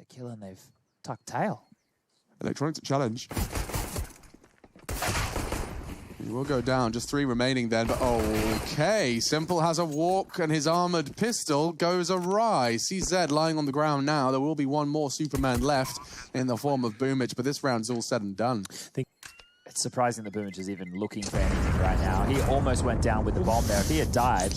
kill and they've tucked tail. Electronic to challenge. He will go down, just 3 remaining then, but okay. Simple has a walk and his armored pistol goes awry. CZ lying on the ground now. There will be one more Superman left in the form of Boomich, but this round's all said and done. It's surprising that Boomich is even looking for anything right now. He almost went down with the bomb there. If he had died...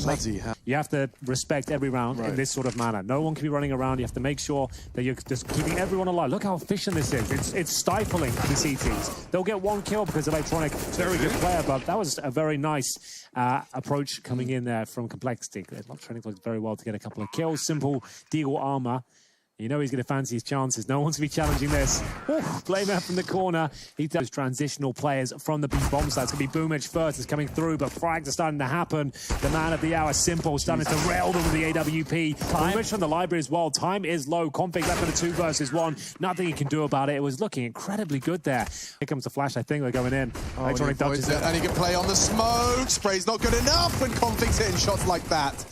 You have to respect every round in this sort of manner. No one can be running around. You have to make sure that you're just keeping everyone alive. Look how efficient this is. It's stifling the CTs. They'll get 1 kill because Electronic, very good player, but that was a very nice approach coming in there from Complexity. Electronic played very well to get a couple of kills. Simple Deagle armor. You know he's going to fancy his chances. No one's going to be challenging this. Flamer from the corner. He does transitional players from the B bomb side. It's going to be Boomich first. It's coming through, but frags are starting to happen. The man of the hour, Simple, starting to rail them with the AWP. Boomich from the library as well. Time is low. Config left for the 2 versus 1. Nothing he can do about it. It was looking incredibly good there. Here comes the flash. I think they're going in. Electronic dodges it. And he can play on the smoke. Spray's not good enough when Config's hitting shots like that.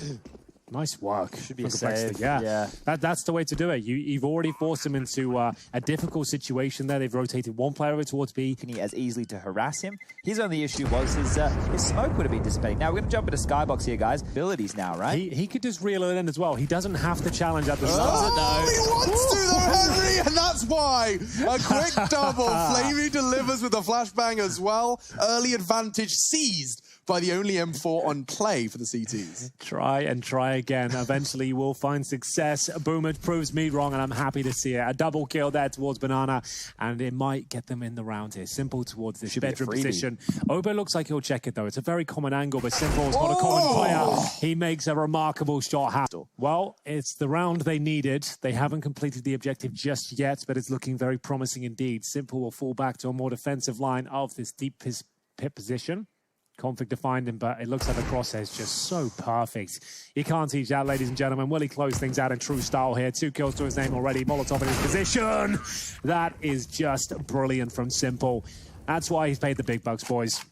Nice work. Should be a save. Yeah. That's the way to do it. You've already forced him into a difficult situation there. They've rotated 1 player over towards B. As easily to harass him. His only issue was his smoke would have been dissipating. Now we're going to jump into Skybox here, guys. Abilities now, right? He could just reel it in as well. He doesn't have to challenge at the start. He wants to though, Henry, and that's why. A quick double. Flamey delivers with a flashbang as well. Early advantage seized by the only M4 on play for the CTs. Try and try again. Eventually you will find success. Boomich proves me wrong, and I'm happy to see it. A double kill there towards Banana, and it might get them in the round here. Simple towards this bedroom position. Obo looks like he'll check it, though. It's a very common angle, but Simple's not a common player. He makes a remarkable shot happen. Well, it's the round they needed. They haven't completed the objective just yet, but it's looking very promising indeed. Simple will fall back to a more defensive line of this deep pit position. Config to find him, but it looks like the crosshair's just so perfect. You can't teach that, ladies and gentlemen. Will he close things out in true style here? 2 kills to his name already. Molotov in his position. That is just brilliant from Simple. That's why he's paid the big bucks, boys.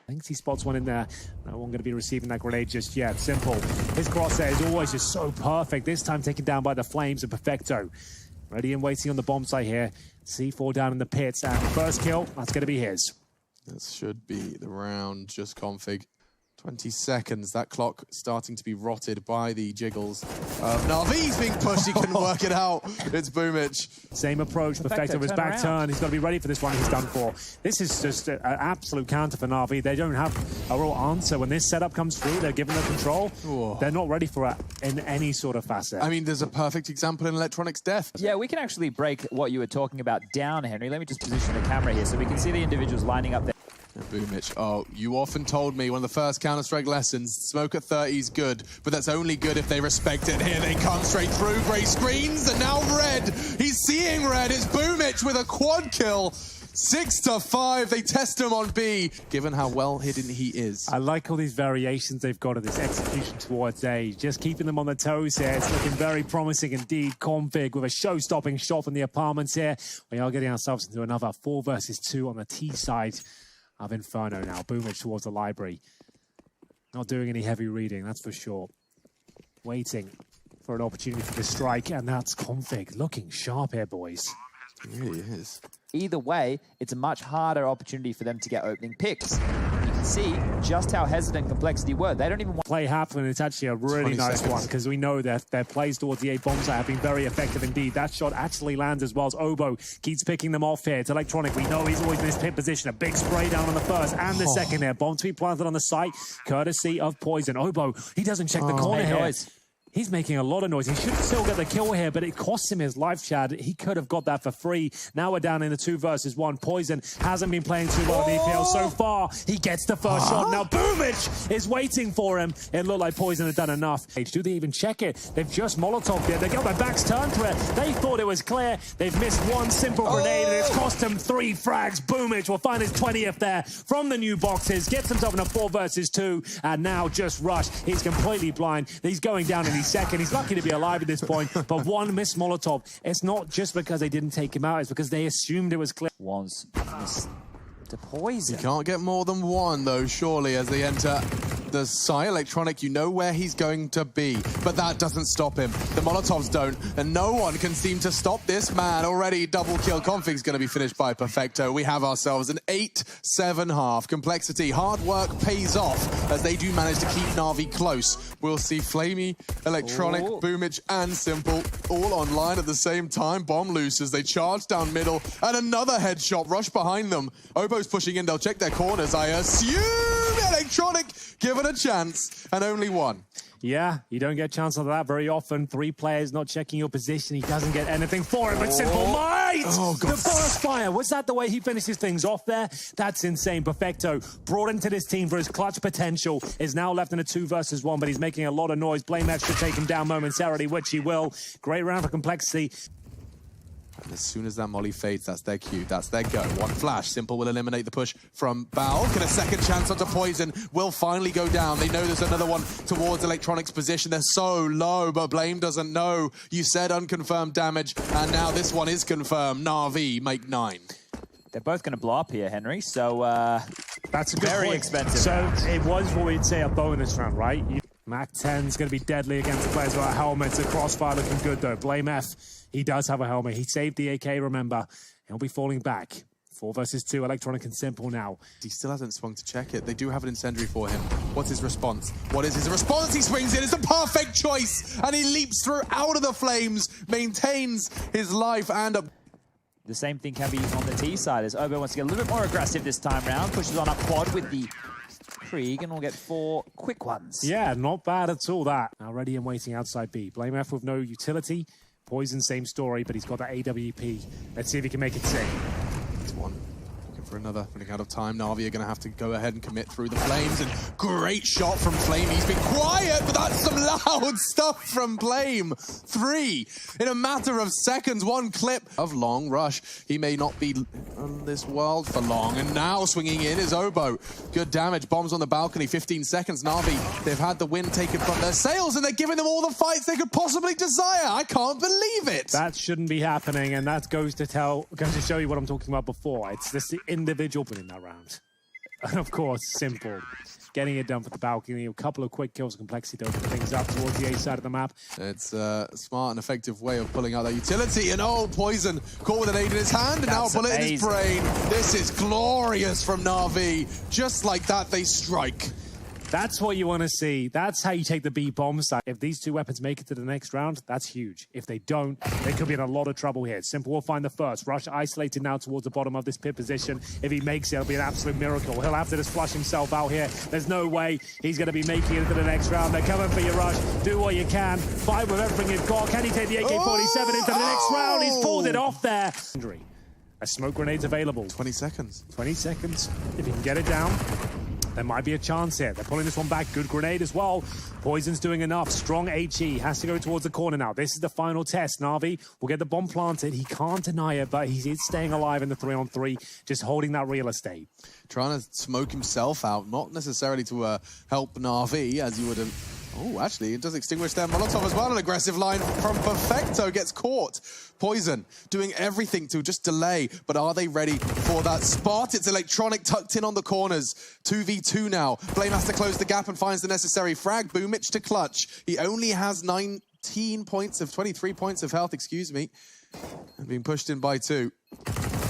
I think he spots one in there. No one going to be receiving that grenade just yet. Simple. His crosshair is always just so perfect. This time taken down by the Flames and Perfecto. Ready and waiting on the bomb site here. C4 down in the pits. And first kill, that's going to be his. This should be the round, just Config. 20 seconds, that clock starting to be rotted by the jiggles. NaVi's being pushed, he couldn't work it out. It's Boomich. Same approach, Perfecto his back turn. He's got to be ready for this one, he's done for. This is just an absolute counter for NaVi. They don't have a real answer. When this setup comes through, they're given the control. Whoa. They're not ready for it in any sort of facet. I mean, there's a perfect example in Electronic's death. Yeah, we can actually break what you were talking about down, Henry. Let me just position the camera here so we can see the individuals lining up there. Boomich, oh, you often told me one of the first Counter-Strike lessons, smoke at 30 is good, but that's only good if they respect it. Here they come straight through, grey screens, and now red. He's seeing red. It's Boomich with a quad kill. 6-5, they test him on B, given how well hidden he is. I like all these variations they've got of this execution towards A. Just keeping them on their toes here. It's looking very promising indeed. Config with a show-stopping shot from the apartments here. We are getting ourselves into another 4 versus 2 on the T side of Inferno now. Boomich towards the library. Not doing any heavy reading, that's for sure. Waiting for an opportunity for the strike, and that's Config. Looking sharp here, boys. It really is. Either way, it's a much harder opportunity for them to get opening picks. You can see just how hesitant Complexity were. They don't even want play happen. It's actually a really nice one because we know that their plays towards the A bomb site have been very effective indeed. That shot actually lands as well as Obo keeps picking them off here. It's Electronic. We know he's always in his pit position. A big spray down on the first and the second there. Bomb to be planted on the site, courtesy of Poison. Obo, he doesn't check the corner here. Noise. He's making a lot of noise. He should still get the kill here, but it cost him his life, Chad. He could have got that for free. Now we're down in the 2 versus 1. Poison hasn't been playing too well in EPL so far. He gets the first shot. Now Boomich is waiting for him. It looked like Poison had done enough. Do they even check it? They've just Molotoved it. They got their backs turned to it. They thought it was clear. They've missed one simple grenade, and it's cost him 3 frags. Boomich will find his 20th there from the new boxes. Gets himself in a 4 versus 2, and now just Rush. He's completely blind. He's going down in second. He's lucky to be alive at this point, but one missed Molotov. It's not just because they didn't take him out, it's because they assumed it was clear. Was missed to Poison. You can't get more than 1 though, surely, as they enter the side, Electronic, you know where he's going to be, but that doesn't stop him. The Molotovs don't, and no one can seem to stop this man. Already double kill. Config's going to be finished by Perfecto. We have ourselves an 8-7 half. Complexity, hard work pays off as they do manage to keep Na'Vi close. We'll see Flamey, Electronic, Boomich, and Simple all online at the same time. Bomb loose as they charge down middle, and another headshot rush behind them. Obo's pushing in. They'll check their corners, I assume. Electronic given a chance, and only one. Yeah, you don't get a chance of that very often. 3 players not checking your position. He doesn't get anything for it, but Simple might! Oh, God. The forest fire. Was that the way he finishes things off there? That's insane. Perfecto, brought into this team for his clutch potential, is now left in a 2 versus 1, but he's making a lot of noise. Blamematch should take him down momentarily, which he will. Great round for Complexity. And as soon as that molly fades, that's their cue, that's their go. One flash, Simple will eliminate the push from Bao. Get a second chance onto Poison, will finally go down. They know there's another one towards Electronic's position. They're so low, but Blame doesn't know. You said unconfirmed damage, and now this one is confirmed. Na'Vi make 9. They're both going to blow up here, Henry, so that's a good very point. expensive. So round. it was what we'd say a bonus round, right? Mac 10 is going to be deadly against the players without helmets. The crossfire looking good, though. Blame F, he does have a helmet. He saved the AK, remember. He'll be falling back. 4 versus 2, Electronic and Simple now. He still hasn't swung to check it. They do have an incendiary for him. What's his response? What is his response? He swings in. It's the perfect choice. And he leaps through out of the flames, maintains his life and a... The same thing can be on the T side as Obo wants to get a little bit more aggressive this time round. Pushes on up quad with the Krieg, and we'll get 4 quick ones. Yeah, not bad at all, that. Now ready and waiting outside B. Blame F with no utility. Poison, same story, but he's got that AWP. Let's see if he can make it sing. That's one. Looking for another. Running out of time. Na'Vi are going to have to go ahead and commit through the flames. And great shot from Flame. He's been quiet, but that's some loud stuff from Blame. 3 in a matter of seconds. 1 clip of Long Rush. He may not be on this world for long. And now swinging in is Obo. Good damage. Bombs on the balcony. 15 seconds. Na'Vi, they've had the wind taken from their sails, and they're giving them all the fights they could possibly desire. I can't believe it. That shouldn't be happening, and that goes to show you what I'm talking about before. It's this individual in that round. And of course, Simple getting it done for the balcony. A couple of quick kills. Complexity to open things up towards the A side of the map. It's a smart and effective way of pulling out that utility. And oh, Poison caught with an aid in his hand, and now a bullet in his brain. This is glorious from Na'Vi. Just like that, they strike. That's what you want to see. That's how you take the B bomb side. If these 2 weapons make it to the next round, that's huge. If they don't, they could be in a lot of trouble here. Simple will find the first. Rush isolated now towards the bottom of this pit position. If he makes it, it'll be an absolute miracle. He'll have to just flush himself out here. There's no way he's going to be making it into the next round. They're coming for you, Rush. Do what you can. Fight with everything you've got. Can he take the AK-47 into the next round? He's pulled it off there. A smoke grenade's available. 20 seconds. 20 seconds. If he can get it down, there might be a chance here. They're pulling this one back. Good grenade as well. Poison's doing enough. Strong HE. Has to go towards the corner now. This is the final test. Na'Vi will get the bomb planted. He can't deny it, but he is staying alive in the 3-on-3, just holding that real estate. Trying to smoke himself out, not necessarily to help Na'Vi, as you would have... Oh, actually, it does extinguish their Molotov as well. An aggressive line from Perfecto gets caught. Poison doing everything to just delay, but are they ready for that spot? It's Electronic tucked in on the corners. 2v2 now. Blame has to close the gap and finds the necessary frag. Boomich to clutch. He only has 23 points of health, excuse me. And being pushed in by 2.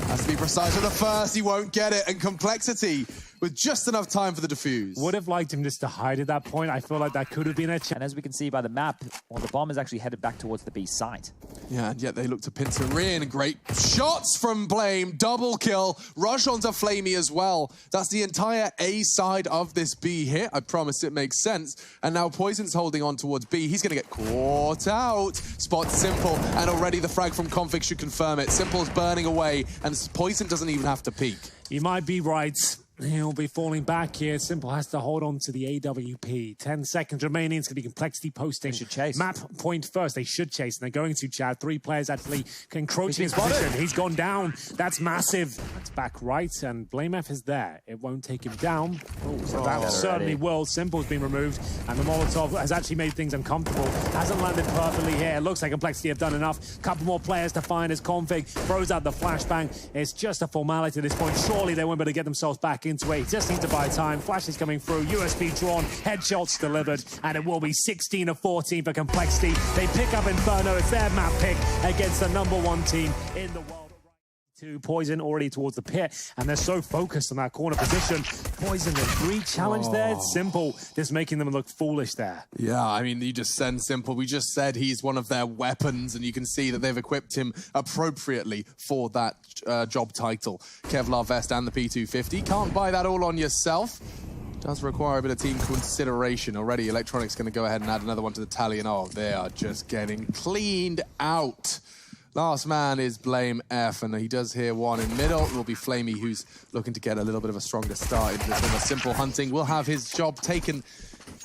Has to be precise with the first. He won't get it. And Complexity with just enough time for the defuse. Would have liked him just to hide at that point. I feel like that could have been a chance. And as we can see by the map, well, the bomb is actually headed back towards the B site. Yeah, and yet they look to pincer in. Great shots from Blame. Double kill. Rush onto Flamey as well. That's the entire A side of this B hit. I promise it makes sense. And now Poison's holding on towards B. He's going to get caught out. Spot Simple. And already the frag from Config should confirm it. Simple's burning away. And Poison doesn't even have to peek. You might be right. He'll be falling back here. Simple has to hold on to the AWP. 10 seconds remaining. It's going to be Complexity posting. They should chase. Map point first. They should chase. And they're going to, Chad. 3 players actually encroaching his position. He's gone down. That's massive. That's back right. And Blame F is there. It won't take him down. So that certainly will. Simple's been removed. And the Molotov has actually made things uncomfortable. Hasn't landed perfectly here. It looks like Complexity have done enough. Couple more players to find as Config throws out the flashbang. It's just a formality at this point. Surely they won't be able to get themselves back into it. He just needs to buy time. Flash is coming through. USB drawn. Headshots delivered. And it will be 16 of 14 for Complexity. They pick up Inferno. It's their map pick against the #1 team in the world. Poison already towards the pit, and they're so focused on that corner position. Poison, the free challenge there. It's simple, just making them look foolish there. Yeah, I mean, you just send Simple. We just said he's one of their weapons, and you can see that they've equipped him appropriately for that job title. Kevlar vest and the P250. Can't buy that all on yourself. Does require a bit of team consideration. Already, Electronic's going to go ahead and add another one to the tally, and oh, they are just getting cleaned out. Last man is Blame F, and he does hear one in middle. It will be Flamey, who's looking to get a little bit of a stronger start into this one. A Simple hunting will have his job taken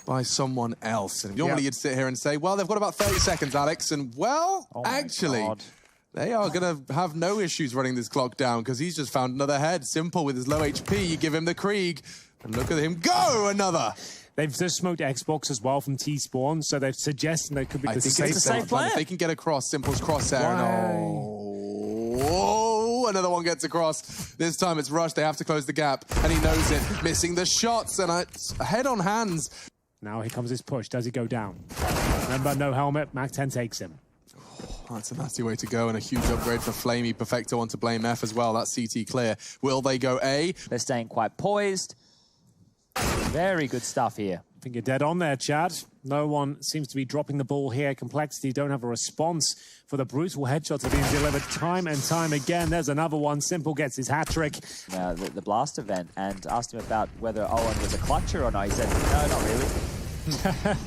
by someone else. And normally you'd sit here and say, well, they've got about 30 seconds, Alex. And, well, actually, they are going to have no issues running this clock down because he's just found another head. Simple with his low HP. You give him the Krieg, and look at him go! Another! They've just smoked Xbox as well from T-Spawn, so they've suggested they could be the safe plan. If they can get across, Simple's crosshair. Oh, another one gets across. This time it's Rush. They have to close the gap, and he knows it. Missing the shots, and a head on hands. Now here comes his push. Does he go down? Remember, no helmet. Mac 10 takes him. Oh, that's a nasty way to go, and a huge upgrade for Flamey. Perfecto on to Blame F as well. That's CT clear. Will they go A? They're staying quite poised. Very good stuff here. I think you're dead on there, Chad. No one seems to be dropping the ball here. Complexity don't have a response for the brutal headshots that are being delivered time and time again. There's another one. Simple gets his hat-trick. The blast event, and asked him about whether Owen was a clutcher or not. He said, no, not really.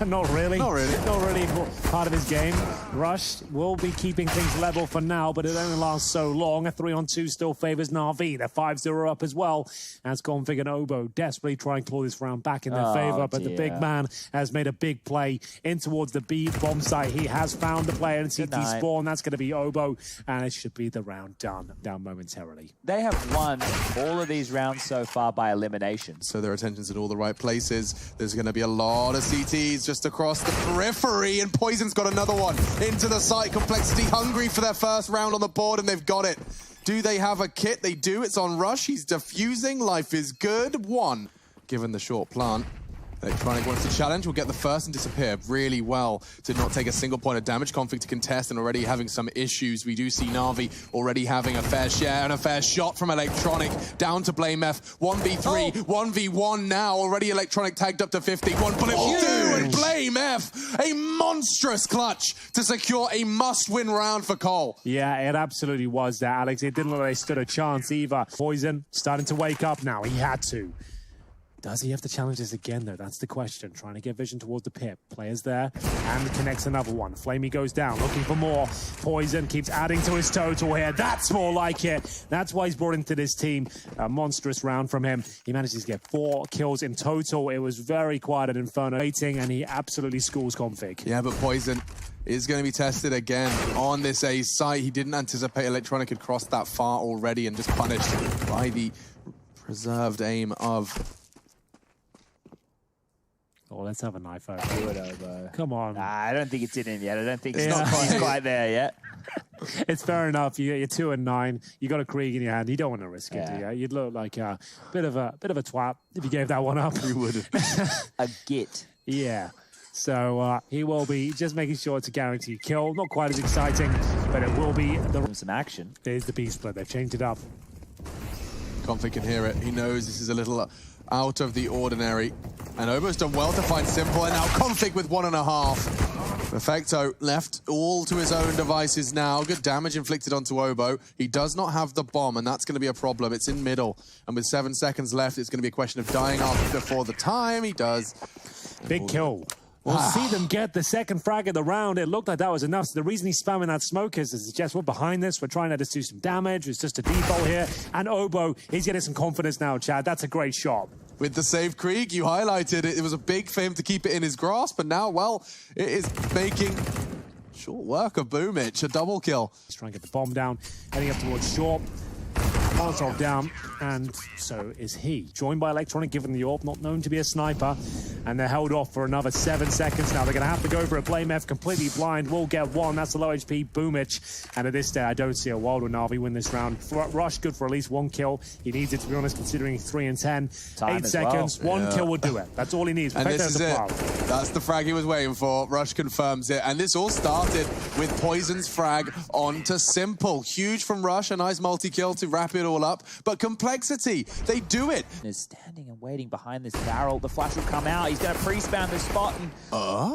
Not really. Not really. Not really part of his game. Rush will be keeping things level for now, but it only lasts so long. A 3-on-2 still favors NaVi. They're 5-0 up as well. As Config and Obo desperately try and claw this round back in their favor, but the big man has made a big play in towards the B bomb site. He has found the player in CT spawn. That's going to be Obo, and it should be the round down momentarily. They have won all of these rounds so far by elimination. So their attention's in all the right places. There's going to be a lot of CTs just across the periphery, and Poison's got another one into the site. Complexity hungry for their first round on the board, and they've got it. Do they have a kit? They do. It's on Rush. He's defusing. Life is good. One, given the short plant. Electronic wants to challenge, will get the first and disappear really well to not take a single point of damage. Config to contest and already having some issues. We do see NaVi already having a fair share and a fair shot from Electronic. Down to Blame F. 1v3, 1v1 now. Already Electronic tagged up to 50. One bullet will do, and Blame F, a monstrous clutch to secure a must-win round for Cole. Yeah, it absolutely was that, Alex. It didn't look like they stood a chance either. Poison starting to wake up now. He had to. Does he have to challenge this again, though? That's the question. Trying to get vision towards the pit. Players there, and connects another one. Flamey goes down, looking for more. Poison keeps adding to his total here. That's more like it. That's why he's brought into this team. A monstrous round from him. He manages to get 4 kills in total. It was very quiet at Inferno waiting, and he absolutely schools Config. Yeah, but Poison is going to be tested again on this A site. He didn't anticipate Electronic had crossed that far already and just punished by the preserved aim of... Oh, let's have a knife over. Do it over. Come on. Nah, I don't think it's in him yet. I don't think he's quite there yet. It's fair enough. You're 2 and 9. You got a Krieg in your hand. You don't want to risk it, do you? You'd look like a bit of a twat if you gave that one up. You would. A git. Yeah. So he will be just making sure it's a guaranteed kill. Not quite as exciting, but it will be some action. There's the B split. They've changed it up. Config can hear it. He knows this is a little out of the ordinary. And Obo's done well to find Simple, and now Config with 1.5. Perfecto left all to his own devices now. Good damage inflicted onto Obo. He does not have the bomb, and that's going to be a problem. It's in middle, and with 7 seconds left, it's going to be a question of dying off before the time. He does. Big kill. We'll see them get the second frag of the round. It looked like that was enough. So the reason he's spamming that smoke is to suggest we're behind this. We're trying to just do some damage. It's just a default here. And Obo, he's getting some confidence now, Chad. That's a great shot. With the save Krieg, you highlighted it. It was a big for him to keep it in his grasp. And now, well, it is making short work of Boomich. A double kill. He's trying to get the bomb down. Heading up towards short. Molotov down, and so is he. Joined by Electronic, given the AWP, not known to be a sniper, and they're held off for another 7 seconds now. They're going to have to go for a play. Meth completely blind, will get one. That's the low HP Boomich, and at this stage, I don't see a world where NaVi win this round. Rush good for at least 1 kill. He needs it, to be honest, considering 3 and 10. Time 8 seconds, well. 1 kill will do it. That's all he needs. And this is it. That's the frag he was waiting for. Rush confirms it. And this all started with Poison's frag onto Simple. Huge from Rush, a nice multi-kill to wrap it all up. But Complexity, they do it. Is standing and waiting behind this barrel. The flash will come out. He's going to pre-spam the spot. And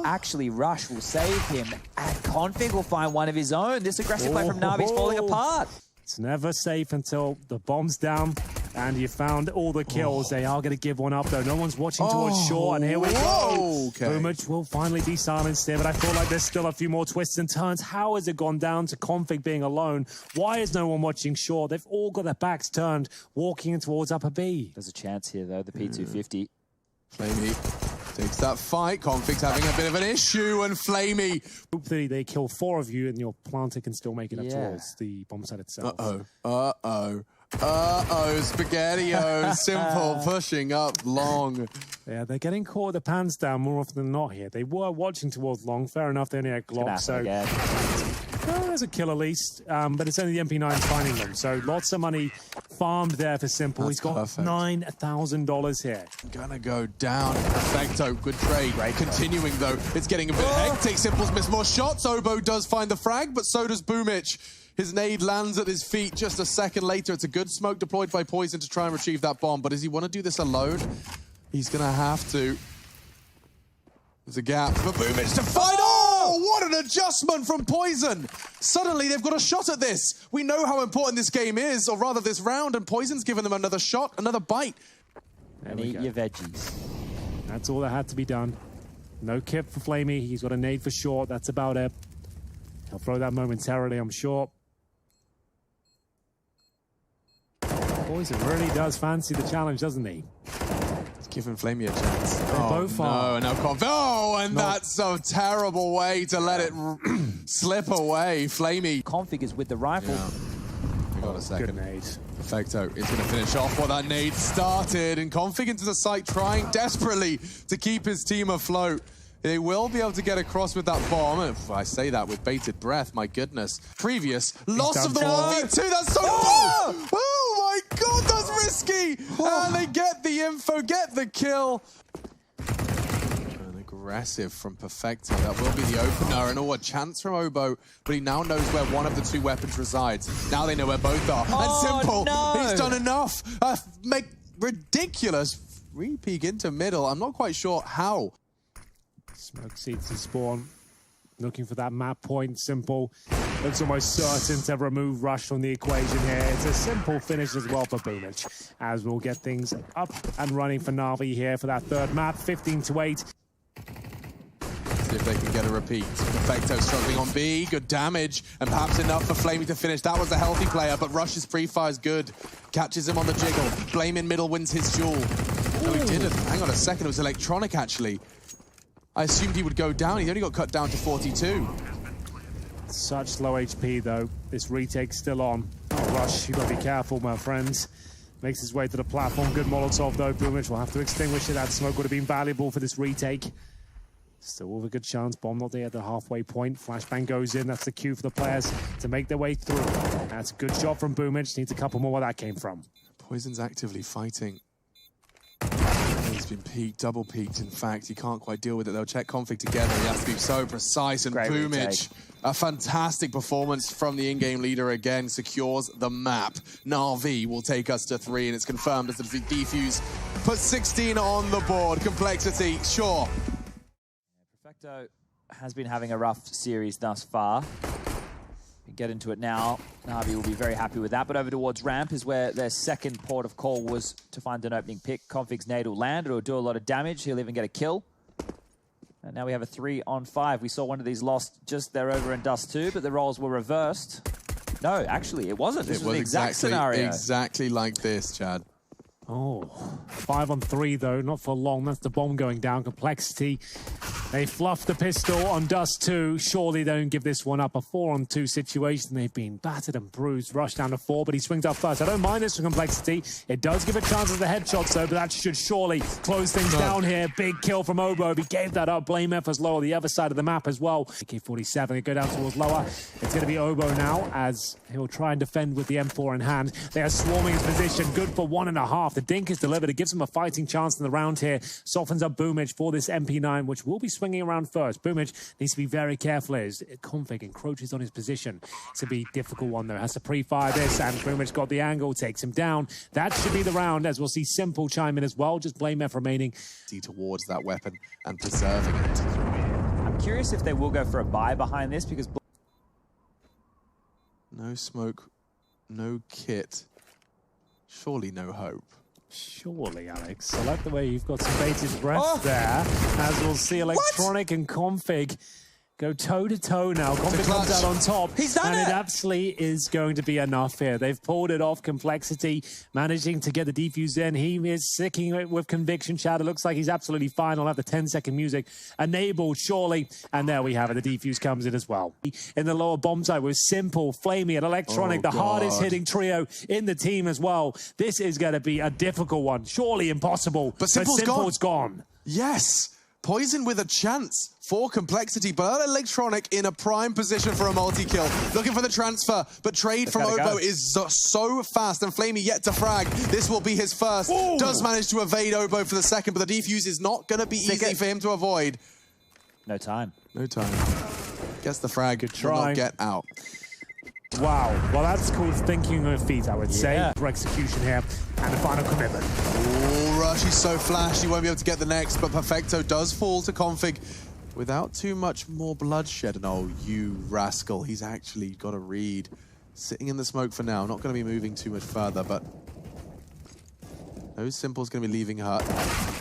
actually, Rush will save him. And Config will find one of his own. This aggressive play from Navi's falling apart. It's never safe until the bomb's down and you found all the kills. They are going to give one up, though. No one's watching towards shore, and here we go. Okay. Boomich will finally be silenced here, but I feel like there's still a few more twists and turns. How has it gone down to Config being alone? Why is no one watching shore? They've all got their backs turned, walking in towards upper B. There's a chance here, though. The P250. Flamey takes that fight. Config's having a bit of an issue, and Flamey. Hopefully they kill 4 of you, and your planter can still make it up towards the bomb site itself. Spaghetti-O. Simple pushing up long. Yeah, they're getting caught with the pants down more often than not here. They were watching towards long. Fair enough, they only had Glock, so... there's a kill at least, but it's only the MP9 finding them. So lots of money farmed there for Simple. He's got $9,000 here. Gonna go down. Perfecto, good trade. Continuing though, it's getting a bit hectic. Simple's missed more shots. Obo does find the frag, but so does Boomich. His nade lands at his feet just a second later. It's a good smoke deployed by Poison to try and retrieve that bomb, but does he want to do this alone? He's gonna have to. There's a gap for Boomich to fight. Oh, what an adjustment from Poison! Suddenly they've got a shot at this. We know how important this game is, or rather this round, and Poison's given them another shot, another bite. And eat your veggies. That's all that had to be done. No kip for Flamey. He's got a nade for short. That's about it. He'll throw that momentarily, I'm sure. Poison really does fancy the challenge, doesn't he? Giving Flamey a chance. Both no, and now and that's a terrible way to let it slip away. Flamey. Config is with the rifle. Yeah. We got a second. Good nade. Perfecto is going to finish off what that nade started, and Config into the site trying desperately to keep his team afloat. They will be able to get across with that bomb. If I say that with bated breath, my goodness. Previous loss of the 1v2. That's so Oh my god, that's risky! And they get the info, get the kill. And aggressive from Perfecto. That will be the opener. And a chance from Obo, but he now knows where one of the 2 weapons resides. Now they know where both are. And Simple, he's done enough. Make ridiculous re-peek into middle. I'm not quite sure how. Smoke seeds to spawn. Looking for that map point. Simple. Looks almost certain to remove Rush from the equation here. It's a simple finish as well for Boomich, as we'll get things up and running for Navi here for that 3rd map. 15-8. See if they can get a repeat. Perfecto struggling on B. Good damage, and perhaps enough for Flamey to finish. That was a healthy player, but Rush's pre-fire is good. Catches him on the jiggle. Blame in middle wins his duel. No, he didn't. Hang on a second. It was Electronic, actually. I assumed he would go down. He only got cut down to 42. Such low HP, though. This retake's still on. Oh, Rush, you gotta be careful, my friends. Makes his way to the platform. Good Molotov, though. Boomich will have to extinguish it. That smoke would have been valuable for this retake. Still with a good chance. Bomb not there at the halfway point. Flashbang goes in. That's the cue for the players to make their way through. That's a good shot from Boomich. Needs a couple more where that came from. Poison's actively fighting. He's been peaked, double peaked, in fact. He can't quite deal with it. They'll check Config together. He has to be so precise. And Boomich, a fantastic performance from the in-game leader again, secures the map. NaVi will take us to 3, and it's confirmed as the defuse puts 16 on the board. Complexity, sure. Perfecto has been having a rough series thus far. We get into it now. Navi will be very happy with that, but over towards ramp is where their second port of call was to find an opening pick. Config's nade will land, it'll do a lot of damage, he'll even get a kill. And now we have a 3-on-5. We saw one of these lost just there over in Dust 2, but the roles were reversed. No, actually, it wasn't. This was the exact scenario. Exactly like this, Chad. Oh, 5-on-3 though, not for long. That's the bomb going down. Complexity They fluff the pistol on Dust 2. Surely they don't give this one up. A 4-on-2 situation. They've been battered and bruised. Rushed down to 4, but he swings up first. I don't mind this for Complexity. It does give a chance at the headshots, though, but that should surely close things down here. Big kill from Obo. He gave that up. Blame F as lower, the other side of the map as well. AK-47, they go down towards lower. It's going to be Obo now, as he'll try and defend with the M4 in hand. They are swarming his position. Good for 1.5. The dink is delivered. It gives him a fighting chance in the round here. Softens up Boomage for this MP9, which will be swinging around first. Boomage needs to be very careful as Config encroaches on his position. It's going to be a difficult one, though. Has to pre-fire this, and Boomage got the angle, takes him down. That should be the round, as we'll see Simple chime in as well. Just Blame F remaining. Towards that weapon and preserving it. I'm curious if they will go for a buy behind this, because... No smoke, no kit. Surely no hope. Surely, Alex. I like the way you've got some bated breath there, as we'll see Electronic and Config go toe-to-toe now. Config comes out on top. He's done and it! it absolutely is going to be enough here. They've pulled it off. Complexity managing to get the defuse in. He is sticking it with conviction, Chad. It looks like he's absolutely fine. I'll have the 10-second music enabled, surely. And there we have it. The defuse comes in as well. In the lower bomb side with Simple, Flamey, and Electronic, the hardest hitting trio in the team as well. This is going to be a difficult one. Surely impossible. But Simple's gone. Yes. Poison with a chance for Complexity, but Electronic in a prime position for a multi-kill. Looking for the transfer, but trade from Obo is so fast, and Flamey yet to frag. This will be his first. Ooh. Does manage to evade Obo for the second, but the defuse is not going to be easy for him to avoid. No time. No time. Gets the frag. Good try. Will not get out. Wow, well that's called thinking on feet, I would say. For execution here, and the final commitment. Oh, Rush, he's so flashy, he won't be able to get the next, but Perfecto does fall to Config without too much more bloodshed. And oh, you rascal, he's actually got a read. Sitting in the smoke for now, not going to be moving too much further, but no Simple's going to be leaving her.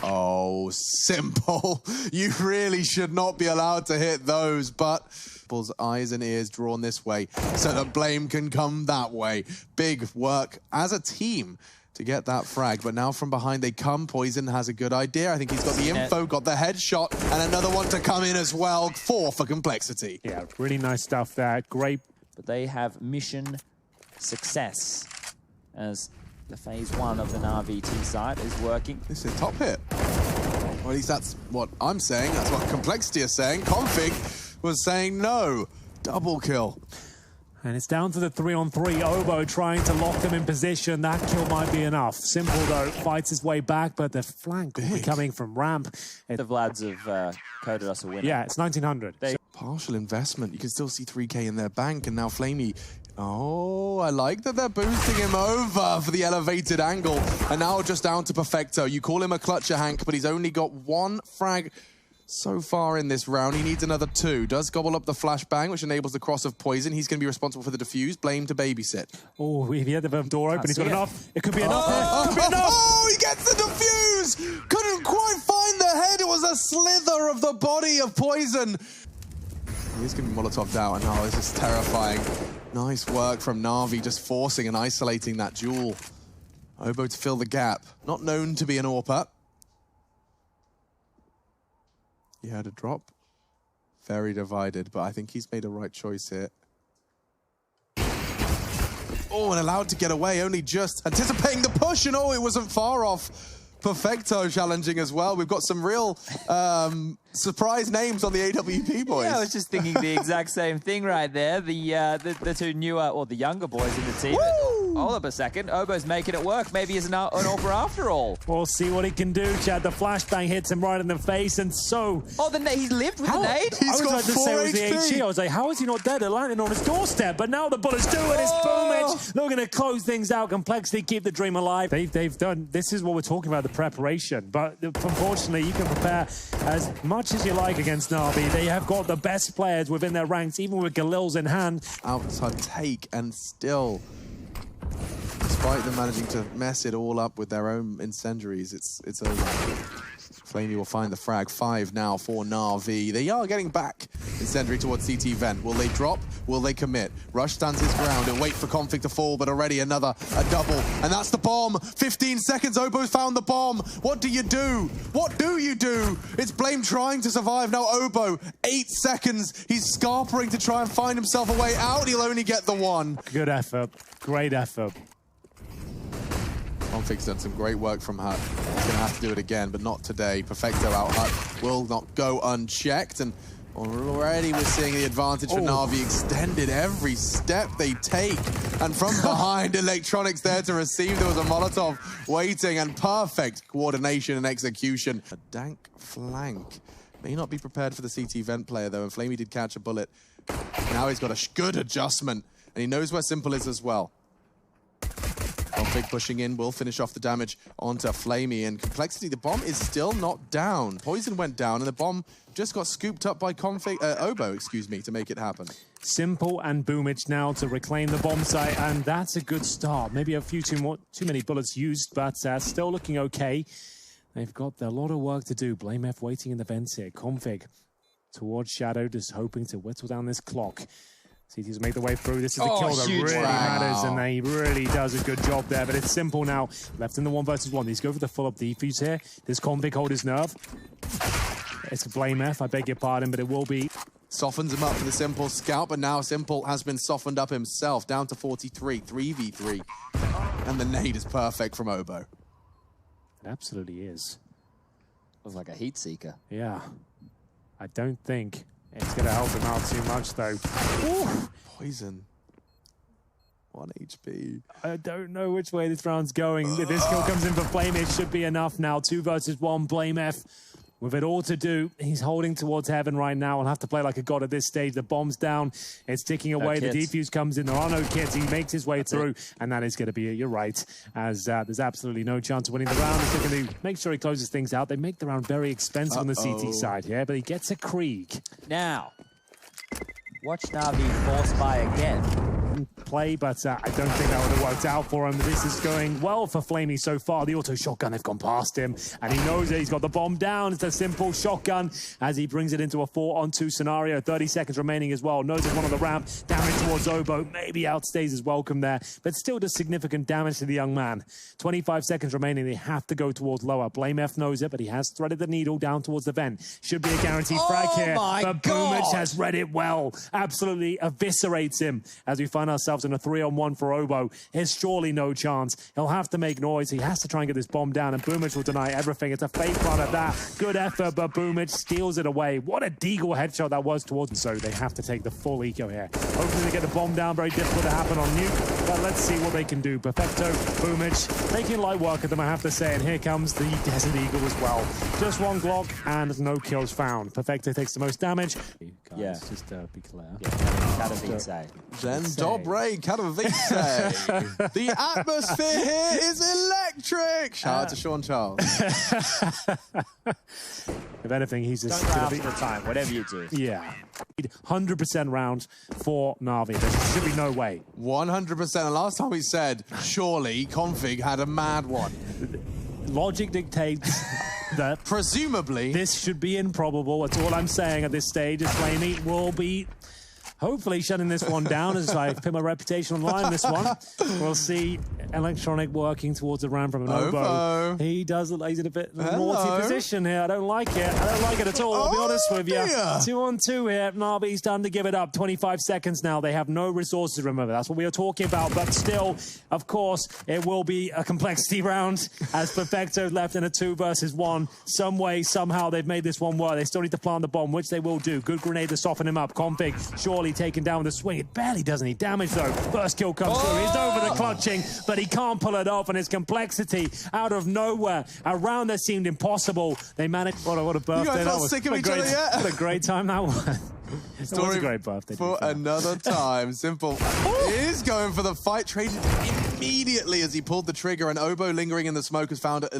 Oh, Simple, you really should not be allowed to hit those, but Simple's eyes and ears drawn this way so that Blame can come that way. Big work as a team to get that frag, but now from behind they come. Poison has a good idea. I think he's got the info, got the headshot, and another one to come in as well. 4 for Complexity. Yeah, really nice stuff there. Great. But they have mission success as the phase 1 of the NaVi T side is working. This is a top hit. Or at least that's what I'm saying. That's what Complexity is saying. Config was saying no. Double kill. And it's down to the 3-on-3. Obo trying to lock them in position. That kill might be enough. Simple, though, fights his way back, but the flank will be coming from ramp. The Vlads have coded us a winner. Yeah, it's 1900. Partial investment. You can still see 3K in their bank, and now Flamey. Oh, I like that they're boosting him over for the elevated angle. And now just down to Perfecto. You call him a clutcher, Hank, but he's only got 1 frag so far in this round. He needs another 2. Does gobble up the flashbang, which enables the cross of Poison. He's going to be responsible for the defuse. Blame to babysit. Oh, if he had the door open, he's got enough. It could be enough. Oh, could be enough. Oh, he gets the defuse! Couldn't quite find the head. It was a slither of the body of Poison. He's going to be Molotov'd out, and now this is terrifying. Nice work from Navi, just forcing and isolating that duel. Obo to fill the gap. Not known to be an AWPer. He had a drop. Very divided, but I think he's made a right choice here. Oh, and allowed to get away, only just anticipating the push, and oh, it wasn't far off. Perfecto challenging as well. We've got some real surprise names on the AWP boys. Yeah, I was just thinking the exact same thing right there. The 2 newer, or the younger boys in the team. Hold up a second. Obo's making it work. Maybe he's an AWPer after all. We'll see what he can do, Chad. The flashbang hits him right in the face, and so... Oh, he lived with the nade? He's got 4 HP. I was like, how is he not dead? It landed on his doorstep, but now the bullets do it. It's Boomage. They're going to close things out. Complexity, keep the dream alive. They've done... This is what we're talking about, the preparation. But unfortunately, you can prepare as much as you like against Navi. They have got the best players within their ranks, even with Galil's in hand. Outside take, and still... Despite them managing to mess it all up with their own incendiaries, it's over. Flamey will find the frag. 5 now for Na'Vi. They are getting back incendiary towards CT vent. Will they drop? Will they commit? Rush stands his ground and wait for config to fall, but already a double. And that's the bomb. 15 seconds, Obo's found the bomb. What do you do? What do you do? It's Blame trying to survive. Now Obo, 8 seconds. He's scarpering to try and find himself a way out. He'll only get the one. Good effort. Great effort. Config's done some great work from Hut. He's going to have to do it again, but not today. Perfecto out. Hut will not go unchecked. And already we're seeing the advantage for Na'Vi extended every step they take. And from behind, Electronics there to receive. There was a Molotov waiting, and perfect coordination and execution. A dank flank. May not be prepared for the CT vent player, though, and Flamey did catch a bullet. Now he's got a good adjustment, and he knows where Simple is as well. Config pushing in will finish off the damage onto Flamey, and Complexity, the bomb is still not down. Poison went down, and the bomb just got scooped up by Obo, excuse me, to make it happen. Simple and Boomich now to reclaim the bomb site, and that's a good start. Maybe a few too many bullets used, but still looking okay. They've got a lot of work to do. Blame F waiting in the vents here. Config towards Shadow, just hoping to whittle down this clock. CT's make the way through. This is the kill that really matters, and he really does a good job there. But it's Simple now, left in the 1 versus 1. He's going for the full-up defuse here. Does Config hold his nerve? It's Blame F, I beg your pardon, but it will be. Softens him up for the Simple scout, but now Simple has been softened up himself, down to 43, 3v3. And the nade is perfect from Obo. It absolutely is. Looks like a heat seeker. Yeah. I don't think it's going to help him out too much, though. Ooh. Poison. 1 HP. I don't know which way this round's going. If this kill comes in for Flame, it should be enough now. 2 versus 1. Blame F with it all to do. He's holding towards heaven right now. I'll have to play like a god at this stage. The bomb's down. It's ticking away. The defuse comes in. There are no kits. He makes his way through. And that is going to be it. You're right. As there's absolutely no chance of winning the round. He's going to make sure he closes things out. They make the round very expensive on the CT side here, but he gets a Krieg. Now, watch Navi force buy again. Play, but I don't think that would have worked out for him. This is going well for Flamey so far. The auto shotgun have gone past him, and he knows that he's got the bomb down. It's a Simple shotgun as he brings it into a 4-on-2 scenario. 30 seconds remaining as well. Knows it's one on the ramp. Damage towards Obo. Maybe outstays his welcome there, but still does significant damage to the young man. 25 seconds remaining. They have to go towards lower. Blame F knows it, but he has threaded the needle down towards the vent. Should be a guaranteed frag here, but Boomich has read it well. Absolutely eviscerates him as we find ourselves in a 3-on-1 for Obo. There's surely no chance. He'll have to make noise. He has to try and get this bomb down, and Boomich will deny everything. It's a fake run at that. Good effort, but Boomich steals it away. What a deagle headshot that was towards him. So they have to take the full eco here. Hopefully they get the bomb down. Very difficult to happen on Nuke, but let's see what they can do. Perfecto, Boomich, making light work of them, I have to say, and here comes the Desert Eagle as well. Just 1 Glock and no kills found. Perfecto takes the most damage. Yeah. Just be clear. Katowice. Then Dobre, Katowice. The atmosphere here is electric. Shout out to Sean Charles. If anything, he's just don't cry after the time, whatever you do. Yeah. 100% round for Navi. There should be no way. 100%. And last time we said, surely Config had a mad one. Logic dictates that presumably this should be improbable. That's all I'm saying at this stage. Is Flamey will be hopefully shutting this one down as I put my reputation online this one. We'll see Electronic working towards the round from an Obo. He does look like he's in a bit naughty position here. I don't like it. I don't like it at all, I'll be honest with you. 2-on-2 here. Navi's done to give it up. 25 seconds now. They have no resources, remember. That's what we were talking about. But still, of course, it will be a complexity round as Perfecto left in a 2 versus 1. Some way, somehow, they've made this one work. They still need to plant the bomb, which they will do. Good grenade to soften him up. Config surely taken down with a swing. It barely does any damage, though. First kill comes through. He's over the clutching, but he can't pull it off, and his complexity out of nowhere. A round that seemed impossible. They managed. What a birthday. You guys that not was. sick of each other yet? What a great time that was. Story was a great birthday. For another time. Simple is going for the fight, traded immediately as he pulled the trigger, and Obo lingering in the smoke has found it.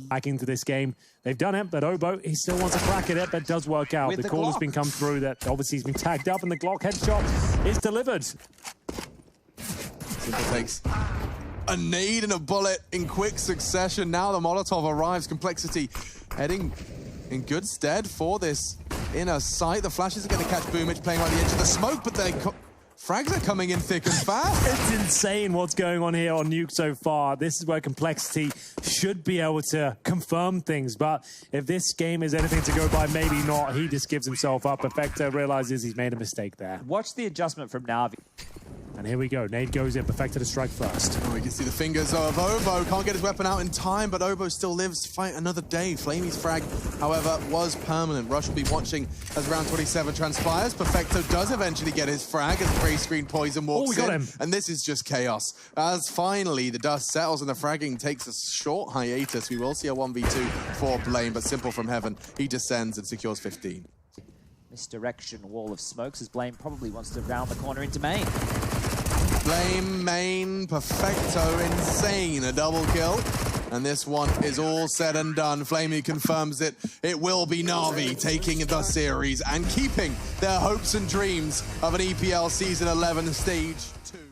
Back into this game. They've done it, but Obo, he still wants a crack at it, but does work out. The call has been come through that obviously he's been tagged up, and the Glock headshot is delivered. Simple takes A nade and a bullet in quick succession. Now the Molotov arrives. Complexity heading in good stead for this inner sight. The flashes are going to catch Boomich playing right at the edge of the smoke, but frags are coming in thick and fast. It's insane what's going on here on Nuke so far. This is where Complexity should be able to confirm things, but if this game is anything to go by, maybe not. He just gives himself up. Perfecto realizes he's made a mistake there. Watch the adjustment from NaVi. And here we go. Nade goes in. Perfecto to strike first. Oh, we can see the fingers of Obo. Can't get his weapon out in time, but Obo still lives to fight another day. Flamey's frag, however, was permanent. Rush will be watching as round 27 transpires. Perfecto does eventually get his frag as Grey Screen Poison walks we got him. And this is just chaos. As finally the dust settles and the fragging takes a short hiatus, we will see a 1v2 for Blame, but Simple from Heaven, he descends and secures 15. Misdirection wall of smokes as Blame probably wants to round the corner into main. Blame, main, Perfecto, insane, a double kill. And this one is all said and done. Flamey confirms it. It will be NaVi taking the series and keeping their hopes and dreams of an EPL Season 11 Stage 2.